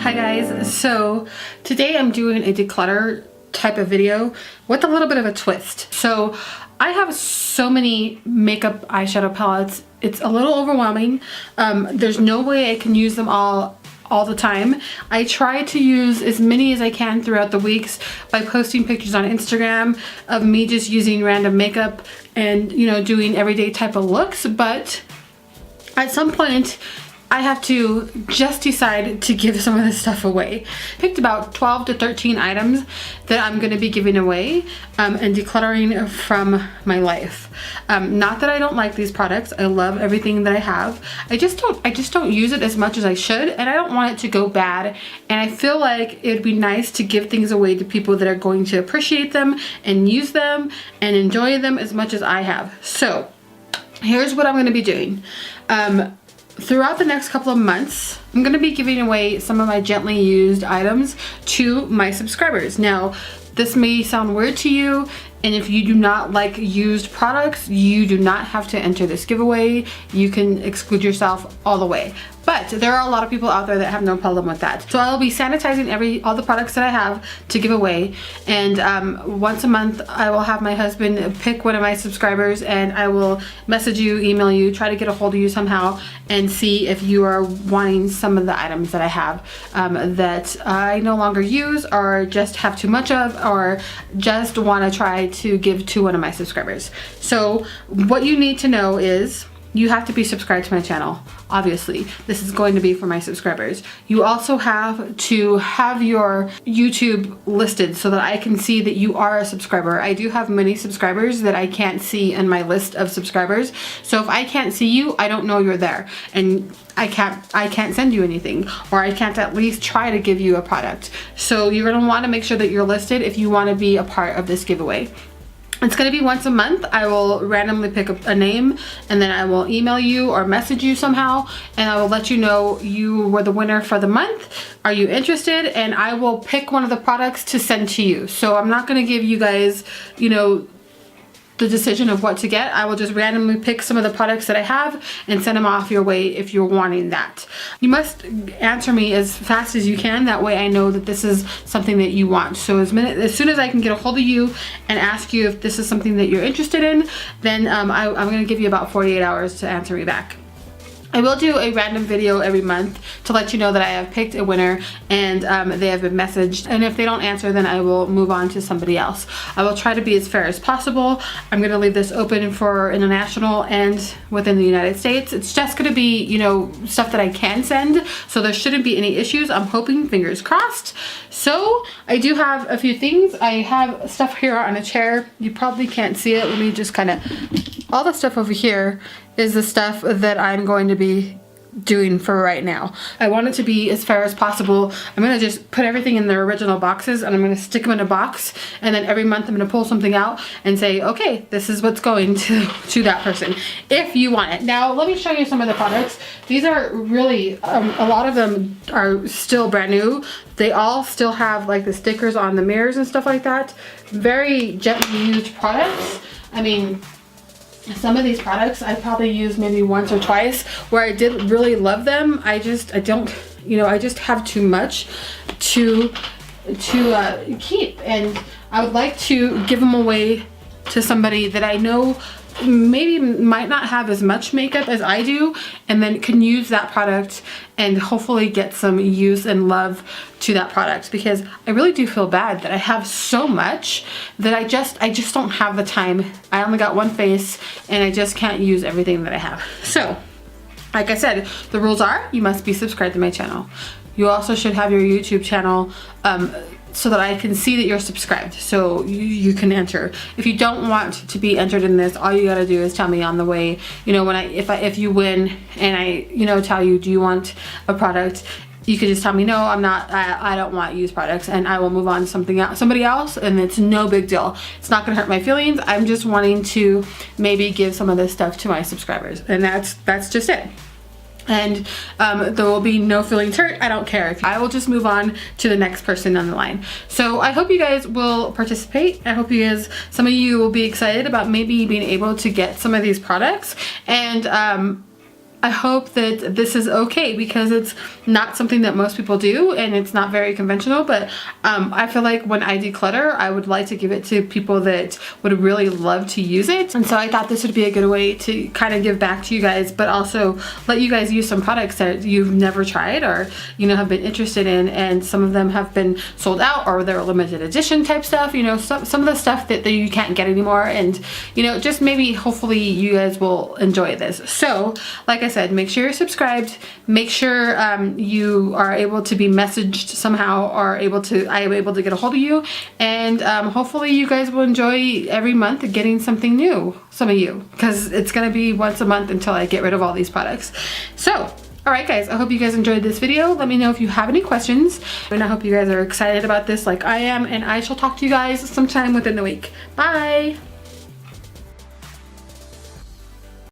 Hi guys, so today I'm doing a declutter type of video with a little bit of a twist. So I have so many makeup eyeshadow palettes, it's a little overwhelming. There's no way I can use them all the time. I try to use as many as I can throughout the weeks by posting pictures on Instagram of me just using random makeup and, you know, doing everyday type of looks, but at some point I have to just decide to give some of this stuff away. Picked about 12 to 13 items that I'm going to be giving away and decluttering from my life. Not that I don't like these products. I love everything that I have. I just don't use it as much as I should, and I don't want it to go bad. And I feel like it'd be nice to give things away to people that are going to appreciate them and use them and enjoy them as much as I have. So here's what I'm going to be doing. Throughout the next couple of months, I'm going to be giving away some of my gently used items to my subscribers. Now, this may sound weird to you, and if you do not like used products, you do not have to enter this giveaway. You can exclude yourself all the way. But there are a lot of people out there that have no problem with that. So I'll be sanitizing all the products that I have to give away. And once a month, I will have my husband pick one of my subscribers, and I will message you, email you, try to get a hold of you somehow, and see if you are wanting some of the items that I have that I no longer use, or just have too much of, or just want to try to give to one of my subscribers. So what you need to know is you have to be subscribed to my channel. Obviously, this is going to be for my subscribers. You also have to have your YouTube listed so that I can see that you are a subscriber. I do have many subscribers that I can't see in my list of subscribers. So if I can't see you, I don't know you're there, and I can't send you anything, or I can't at least try to give you a product. So you're gonna wanna make sure that you're listed if you wanna be a part of this giveaway. It's going to be once a month. I will randomly pick a name, and then I will email you or message you somehow, and I will let you know you were the winner for the month. Are you interested? And I will pick one of the products to send to you. So I'm not going to give you guys, you know, the decision of what to get. I will just randomly pick some of the products that I have and send them off your way if you're wanting that. You must answer me as fast as you can. That way I know that this is something that you want. So as soon as I can get a hold of you and ask you if this is something that you're interested in, then I'm going to give you about 48 hours to answer me back. I will do a random video every month to let you know that I have picked a winner and they have been messaged, and if they don't answer, then I will move on to somebody else. I will try to be as fair as possible. I'm going to leave this open for international and within the United States. It's just going to be, you know, stuff that I can send, so there shouldn't be any issues. I'm hoping, fingers crossed. So I do have a few things. I have stuff here on a chair. You probably can't see it. Let me just kind of, all the stuff over here is the stuff that I'm going to be doing for right now. I want it to be as fair as possible. I'm going to just put everything in their original boxes, and I'm going to stick them in a box, and then every month I'm going to pull something out and say, okay, this is what's going to that person if you want it. Now let me show you some of the products. These are really a lot of them are still brand new. They all still have like the stickers on the mirrors and stuff like that. Very gently used products. I mean, some of these products I probably used maybe once or twice. Where I did really love them, I don't, you know, I just have too much to keep, and I would like to give them away to somebody that I know maybe might not have as much makeup as I do, and then can use that product and hopefully get some use and love to that product, because I really do feel bad that I have so much that I just don't have the time. I only got one face, and I just can't use everything that I have. So like I said, the rules are you must be subscribed to my channel. You also should have your YouTube channel so that I can see that you're subscribed, so you can enter. If you don't want to be entered in this, all you gotta do is tell me on the way, you know, if you win and I, you know, tell you, do you want a product, you could just tell me, no, I'm not, I don't want used products, and I will move on to somebody else, and it's no big deal. It's not gonna hurt my feelings. I'm just wanting to maybe give some of this stuff to my subscribers, and that's just it. And there will be no feelings hurt. I don't care. I will just move on to the next person on the line. So I hope you guys will participate. I hope you guys, some of you will be excited about maybe being able to get some of these products, and I hope that this is okay, because it's not something that most people do and it's not very conventional, but I feel like when I declutter, I would like to give it to people that would really love to use it. And so I thought this would be a good way to kind of give back to you guys, but also let you guys use some products that you've never tried or, you know, have been interested in, and some of them have been sold out or they're limited edition type stuff, you know, some of the stuff that you can't get anymore. And, you know, just maybe hopefully you guys will enjoy this. So like I said, make sure you're subscribed, make sure you are able to be messaged somehow, or I am able to get a hold of you, and hopefully you guys will enjoy every month getting something new, some of you, because it's gonna be once a month until I get rid of all these products. So alright guys, I hope you guys enjoyed this video. Let me know if you have any questions, and I hope you guys are excited about this like I am, and I shall talk to you guys sometime within the week. Bye!